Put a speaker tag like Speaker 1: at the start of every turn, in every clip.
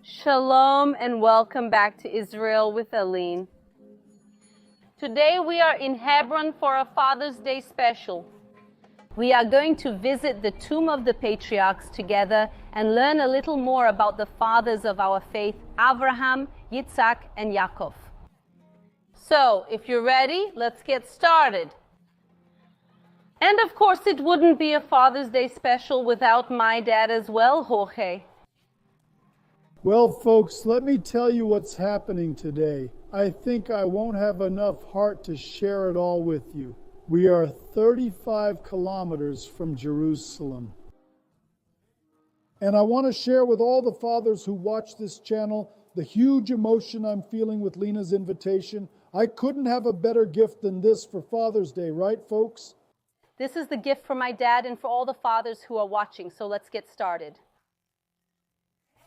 Speaker 1: Shalom and welcome back to Israel with Aline. Today we are in Hebron for a Father's Day special. We are going to visit the tomb of the Patriarchs together and learn a little more about the fathers of our faith, Abraham, Yitzhak, and Yaakov. So, if you're ready, let's get started. And of course, it wouldn't be a Father's Day special without my dad as well, Jorge.
Speaker 2: Well, folks, let me tell you what's happening today. I think I won't have enough heart to share it all with you. We are 35 kilometers from Jerusalem. And I want to share with all the fathers who watch this channel the huge emotion I'm feeling with Lena's invitation. I couldn't have a better gift than this for Father's Day, right, folks?
Speaker 1: This is the gift for my dad and for all the fathers who are watching, so let's get started.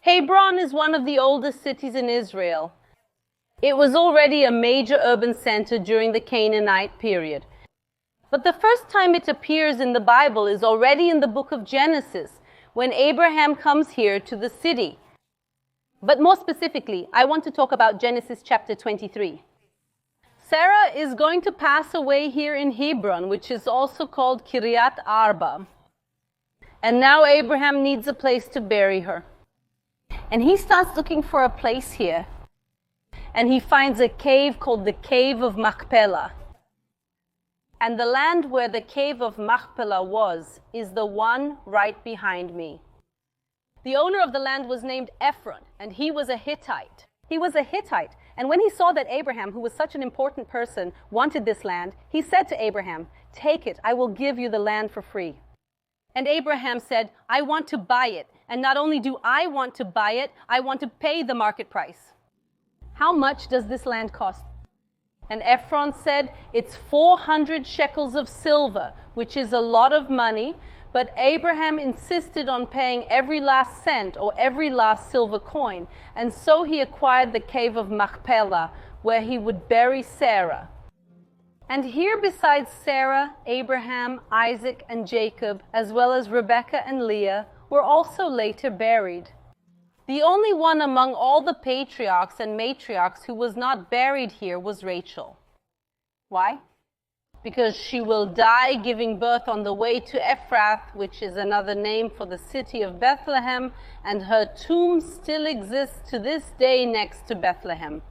Speaker 1: Hebron is one of the oldest cities in Israel. It was already a major urban center during the Canaanite period. But the first time it appears in the Bible is already in the book of Genesis, when Abraham comes here to the city. But more specifically, I want to talk about Genesis chapter 23. Sarah is going to pass away here in Hebron, which is also called Kiryat Arba. And now Abraham needs a place to bury her. And he starts looking for a place here. And he finds a cave called the Cave of Machpelah. And the land where the Cave of Machpelah was is the one right behind me. The owner of the land was named Ephron, and he was a Hittite. And when he saw that Abraham, who was such an important person, wanted this land, he said to Abraham, "Take it, I will give you the land for free." And Abraham said, "I want to buy it. And not only do I want to buy it, I want to pay the market price." How much does this land cost? And Ephron said, "It's 400 shekels of silver," which is a lot of money. But Abraham insisted on paying every last cent or every last silver coin. And so he acquired the Cave of Machpelah, where he would bury Sarah. And here besides Sarah, Abraham, Isaac, and Jacob, as well as Rebekah and Leah, were also later buried. The only one among all the patriarchs and matriarchs who was not buried here was Rachel. Why? Because she will die giving birth on the way to Ephrath, which is another name for the city of Bethlehem, and her tomb still exists to this day next to Bethlehem.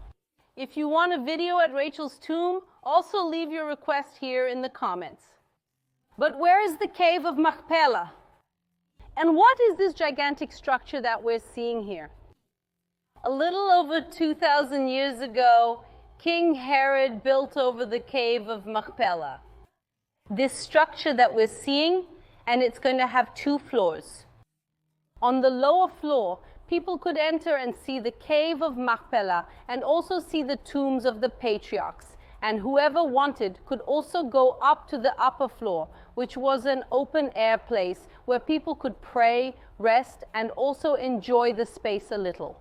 Speaker 1: If you want a video at Rachel's tomb, also leave your request here in the comments. But where is the Cave of Machpelah? And what is this gigantic structure that we're seeing here? A little over 2,000 years ago, King Herod built over the Cave of Machpelah. This structure that we're seeing, and it's going to have 2 floors. On the lower floor, people could enter and see the Cave of Machpelah and also see the tombs of the patriarchs. And whoever wanted could also go up to the upper floor, which was an open-air place where people could pray, rest, and also enjoy the space a little.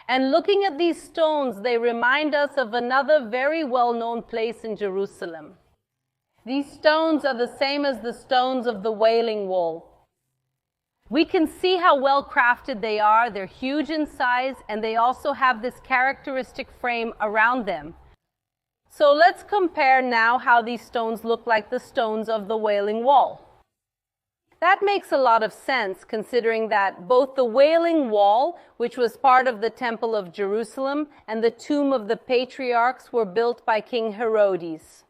Speaker 1: And looking at these stones, they remind us of another very well-known place in Jerusalem. These stones are the same as the stones of the Wailing Wall. We can see how well crafted they are. They're huge in size, and they also have this characteristic frame around them. So let's compare now how these stones look like the stones of the Wailing Wall. That makes a lot of sense, considering that both the Wailing Wall, which was part of the Temple of Jerusalem, and the tomb of the Patriarchs were built by King Herodes.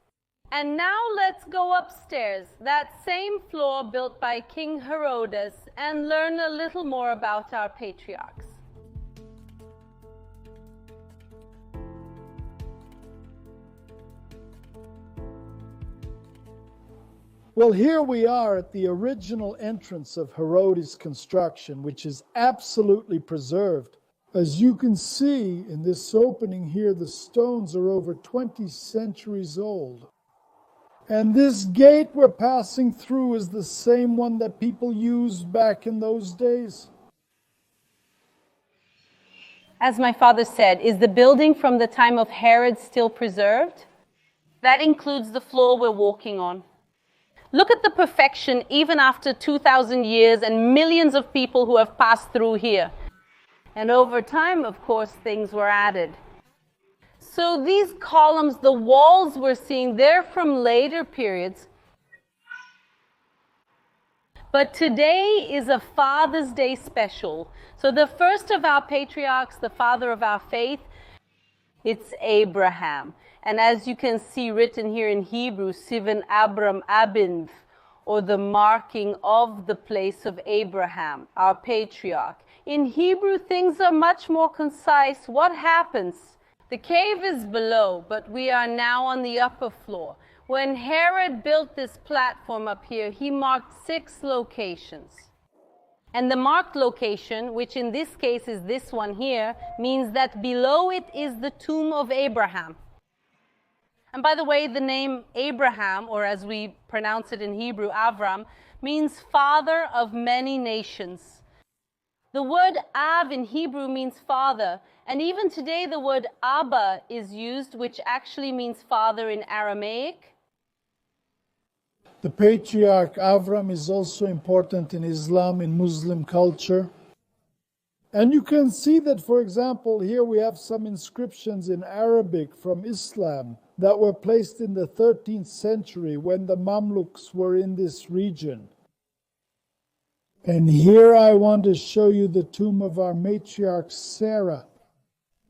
Speaker 1: And now let's go upstairs, that same floor built by King Herodes, and learn a little more about our patriarchs.
Speaker 2: Well, here we are at the original entrance of Herodes' construction, which is absolutely preserved. As you can see in this opening here, the stones are over 20 centuries old. And this gate we're passing through is the same one that people used back in those days.
Speaker 1: As my father said, is the building from the time of Herod still preserved? That includes the floor we're walking on. Look at the perfection even after 2,000 years and millions of people who have passed through here. And over time, of course, things were added. So these columns, the walls we're seeing, they're from later periods. But today is a Father's Day special. So the first of our patriarchs, the father of our faith, it's Abraham. And as you can see written here in Hebrew, Sivan Abram Abinv, or the marking of the place of Abraham, our patriarch. In Hebrew, things are much more concise. What happens? The cave is below, but we are now on the upper floor. When Herod built this platform up here, he marked 6 locations. And the marked location, which in this case is this one here, means that below it is the tomb of Abraham. And by the way, the name Abraham, or as we pronounce it in Hebrew, Avram, means father of many nations. The word Av in Hebrew means father, and even today the word Abba is used, which actually means father in Aramaic.
Speaker 2: The patriarch Avram is also important in Islam, in Muslim culture. And you can see that, for example, here we have some inscriptions in Arabic from Islam that were placed in the 13th century when the Mamluks were in this region. And here I want to show you the tomb of our matriarch Sarah.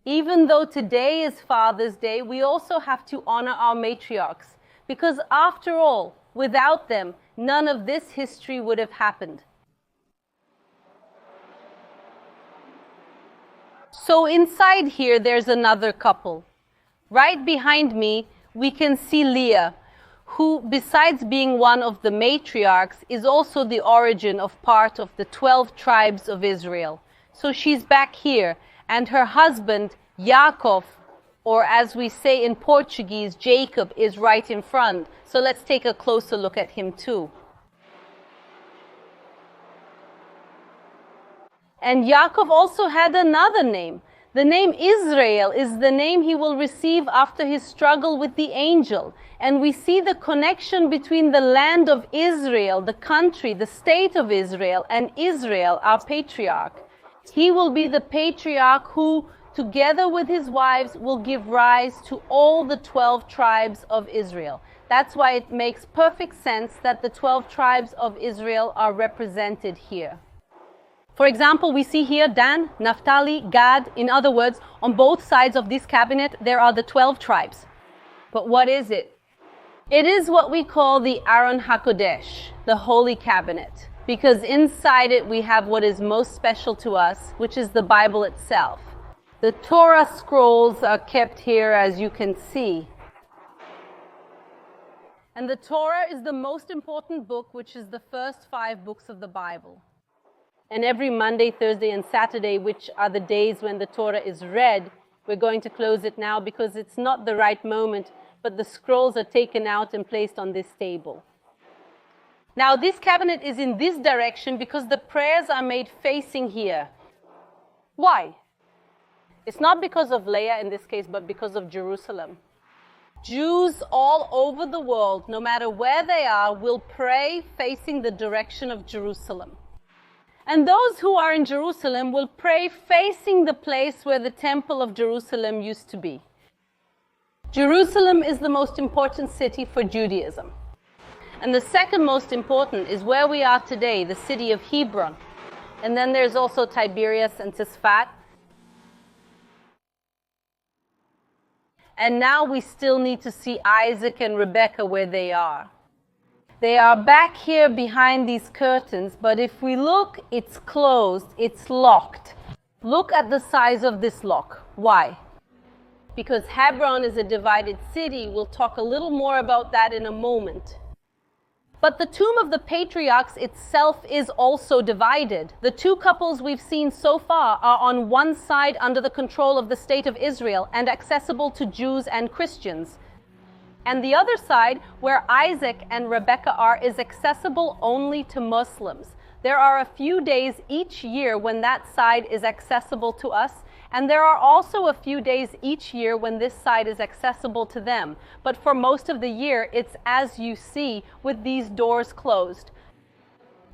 Speaker 1: Even though today is Father's Day, we also have to honor our matriarchs, because after all, without them, none of this history would have happened. So inside here, there's another couple. Right behind me, we can see Leah, who, besides being one of the matriarchs, is also the origin of part of the 12 tribes of Israel. So she's back here, and her husband, Yaakov, or as we say in Portuguese, Jacob, is right in front. So let's take a closer look at him too. And Yaakov also had another name. The name Israel is the name he will receive after his struggle with the angel. And we see the connection between the land of Israel, the country, the state of Israel, and Israel, our patriarch. He will be the patriarch who, together with his wives, will give rise to all the 12 tribes of Israel. That's why it makes perfect sense that the 12 tribes of Israel are represented here. For example, we see here Dan, Naphtali, Gad. In other words, on both sides of this cabinet, there are the 12 tribes. But what is it? It is what we call the Aron HaKodesh, the Holy Cabinet, because inside it we have what is most special to us, which is the Bible itself. The Torah scrolls are kept here, as you can see. And the Torah is the most important book, which is the first 5 books of the Bible. And every Monday, Thursday, and Saturday, which are the days when the Torah is read, we're going to close it now because it's not the right moment, but the scrolls are taken out and placed on this table. Now, this cabinet is in this direction because the prayers are made facing here. Why? It's not because of Leah in this case, but because of Jerusalem. Jews all over the world, no matter where they are, will pray facing the direction of Jerusalem. And those who are in Jerusalem will pray facing the place where the Temple of Jerusalem used to be. Jerusalem is the most important city for Judaism. And the second most important is where we are today, the city of Hebron. And then there's also Tiberias and Tzfat. And now we still need to see Isaac and Rebekah where they are. They are back here behind these curtains, but if we look, it's closed, it's locked. Look at the size of this lock. Why? Because Hebron is a divided city. We'll talk a little more about that in a moment. But the tomb of the patriarchs itself is also divided. The 2 couples we've seen so far are on one side under the control of the state of Israel and accessible to Jews and Christians. And the other side, where Isaac and Rebekah are, is accessible only to Muslims. There are a few days each year when that side is accessible to us, and there are also a few days each year when this side is accessible to them. But for most of the year, it's as you see, with these doors closed.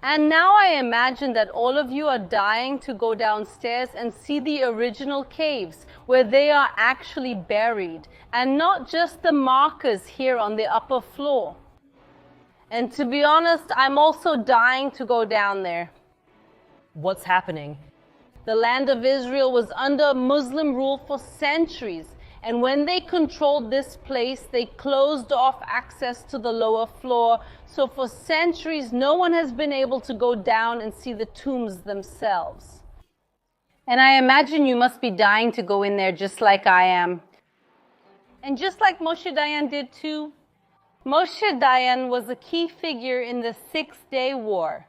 Speaker 1: And now I imagine that all of you are dying to go downstairs and see the original caves where they are actually buried, and not just the markers here on the upper floor. And to be honest, I'm also dying to go down there. What's happening? The land of Israel was under Muslim rule for centuries, and when they controlled this place, they closed off access to the lower floor. So for centuries, no one has been able to go down and see the tombs themselves. And I imagine you must be dying to go in there just like I am. And just like Moshe Dayan did too. Moshe Dayan was a key figure in the Six-Day War.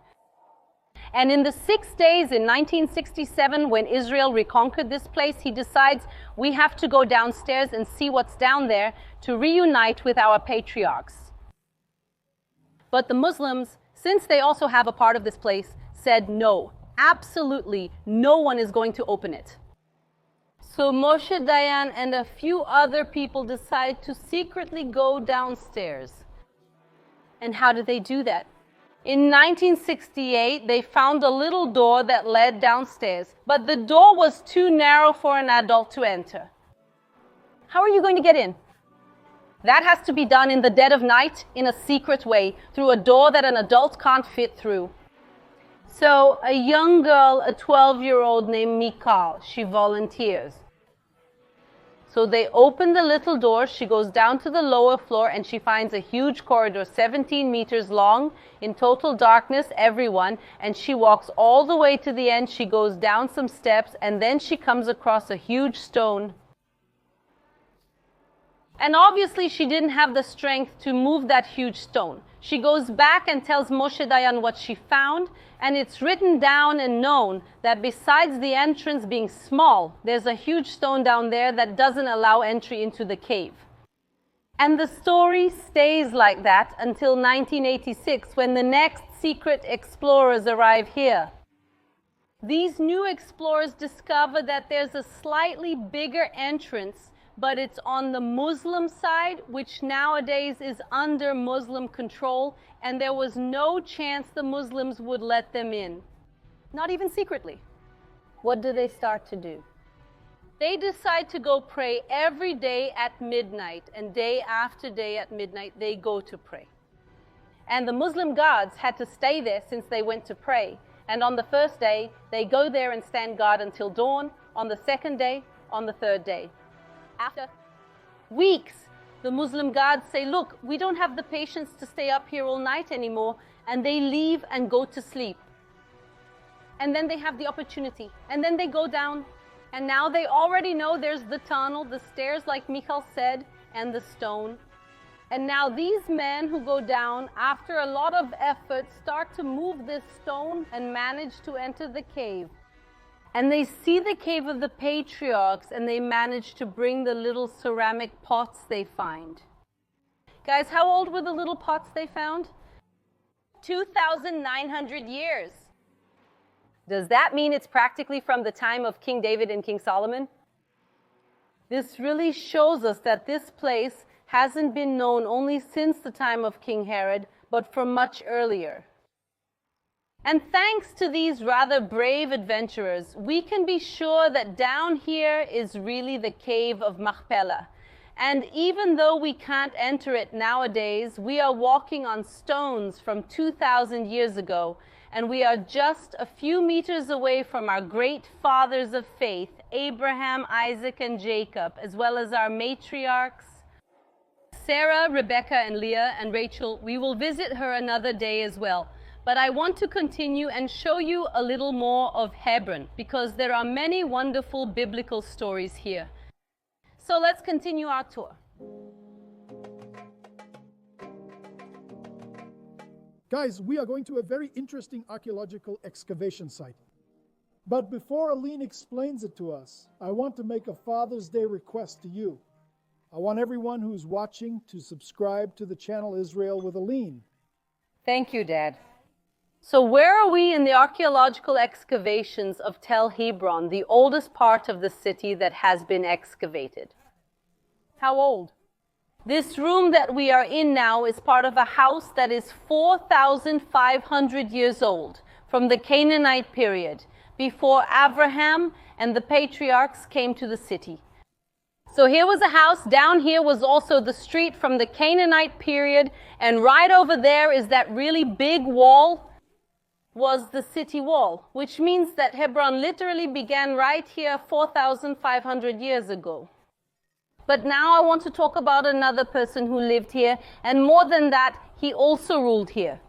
Speaker 1: And in the 6 days in 1967, when Israel reconquered this place, he decides we have to go downstairs and see what's down there to reunite with our patriarchs. But the Muslims, since they also have a part of this place, said no, absolutely no one is going to open it. So Moshe Dayan and a few other people decide to secretly go downstairs. And how did they do that? In 1968, they found a little door that led downstairs, but the door was too narrow for an adult to enter. How are you going to get in? That has to be done in the dead of night, in a secret way, through a door that an adult can't fit through. So a young girl, a 12-year-old named Michal, she volunteers. So they open the little door, she goes down to the lower floor, and she finds a huge corridor, 17 meters long, in total darkness, everyone, and she walks all the way to the end, she goes down some steps, and then she comes across a huge stone. And obviously she didn't have the strength to move that huge stone. She goes back and tells Moshe Dayan what she found, and it's written down and known that besides the entrance being small, there's a huge stone down there that doesn't allow entry into the cave. And the story stays like that until 1986, when the next secret explorers arrive here. These new explorers discover that there's a slightly bigger entrance, but it's on the Muslim side, which nowadays is under Muslim control, and there was no chance the Muslims would let them in. Not even secretly. What do they start to do? They decide to go pray every day at midnight, and day after day at midnight, they go to pray. And the Muslim guards had to stay there since they went to pray. And on the first day, they go there and stand guard until dawn, on the second day, on the third day. After weeks, the Muslim guards say, look, we don't have the patience to stay up here all night anymore, and they leave and go to sleep. And then they have the opportunity, and then they go down, and now they already know there's the tunnel, the stairs like Michal said, and the stone. And now these men who go down, after a lot of effort, start to move this stone and manage to enter the cave. And they see the cave of the Patriarchs, and they manage to bring the little ceramic pots they find. Guys, how old were the little pots they found? 2,900 years. Does that mean it's practically from the time of King David and King Solomon? This really shows us that this place hasn't been known only since the time of King Herod, but from much earlier. And thanks to these rather brave adventurers, we can be sure that down here is really the cave of Machpelah. And even though we can't enter it nowadays, we are walking on stones from 2,000 years ago, and we are just a few meters away from our great fathers of faith, Abraham, Isaac, and Jacob, as well as our matriarchs, Sarah, Rebecca, and Leah, and Rachel. We will visit her another day as well. But I want to continue and show you a little more of Hebron, because there are many wonderful biblical stories here. So let's continue our tour.
Speaker 2: Guys, we are going to a very interesting archaeological excavation site. But before Aline explains it to us, I want to make a Father's Day request to you. I want everyone who's watching to subscribe to the channel Israel with Aline.
Speaker 1: Thank you, Dad. So where are we in the archaeological excavations of Tel Hebron, the oldest part of the city that has been excavated? How old? This room that we are in now is part of a house that is 4,500 years old, from the Canaanite period, before Abraham and the Patriarchs came to the city. So here was a house, down here was also the street from the Canaanite period, and right over there is that really big wall, was the city wall, which means that Hebron literally began right here 4,500 years ago. But now I want to talk about another person who lived here, and more than that, he also ruled here.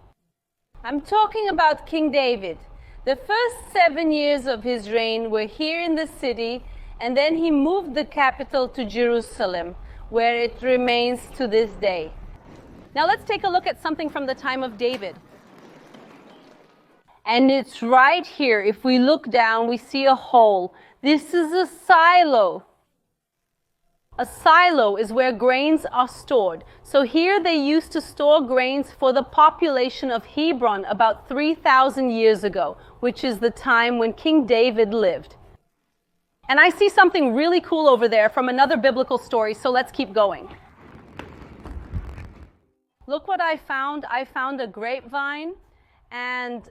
Speaker 1: I'm talking about King David. The first 7 years of his reign were here in the city, and then he moved the capital to Jerusalem, where it remains to this day. Now let's take a look at something from the time of David. And it's right here. If we look down, we see a hole. This is a silo. A silo is where grains are stored. So here they used to store grains for the population of Hebron about 3,000 years ago, which is the time when King David lived. And I see something really cool over there from another biblical story, so let's keep going. Look what I found. I found a grapevine, and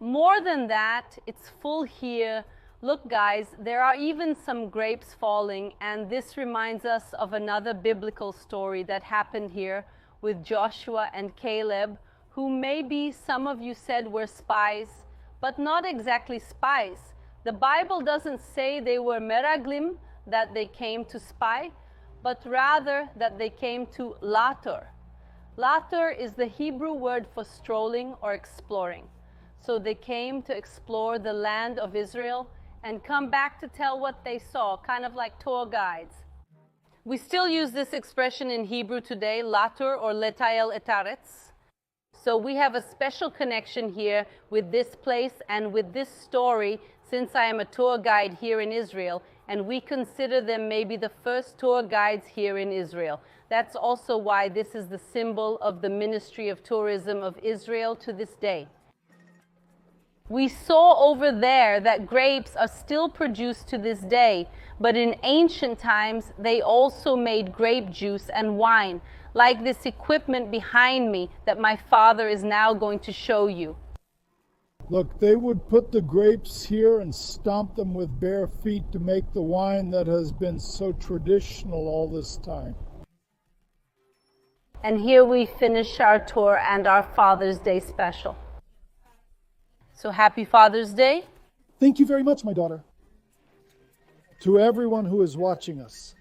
Speaker 1: more than that, it's full here. Look, guys, there are even some grapes falling, and this reminds us of another biblical story that happened here with Joshua and Caleb, who maybe some of you said were spies, but not exactly spies. The Bible doesn't say they were meraglim, that they came to spy, but rather that they came to latur. Latur is the Hebrew word for strolling or exploring. So they came to explore the land of Israel and come back to tell what they saw, kind of like tour guides. We still use this expression in Hebrew today, latur or letael etaretz. So we have a special connection here with this place and with this story, since I am a tour guide here in Israel, and we consider them maybe the first tour guides here in Israel. That's also why this is the symbol of the Ministry of Tourism of Israel to this day. We saw over there that grapes are still produced to this day, but in ancient times they also made grape juice and wine, like this equipment behind me that my father is now going to show you.
Speaker 2: Look, they would put the grapes here and stomp them with bare feet to make the wine that has been so traditional all this time.
Speaker 1: And here we finish our tour and our Father's Day special. So happy Father's Day.
Speaker 2: Thank you very much, my daughter. To everyone who is watching us,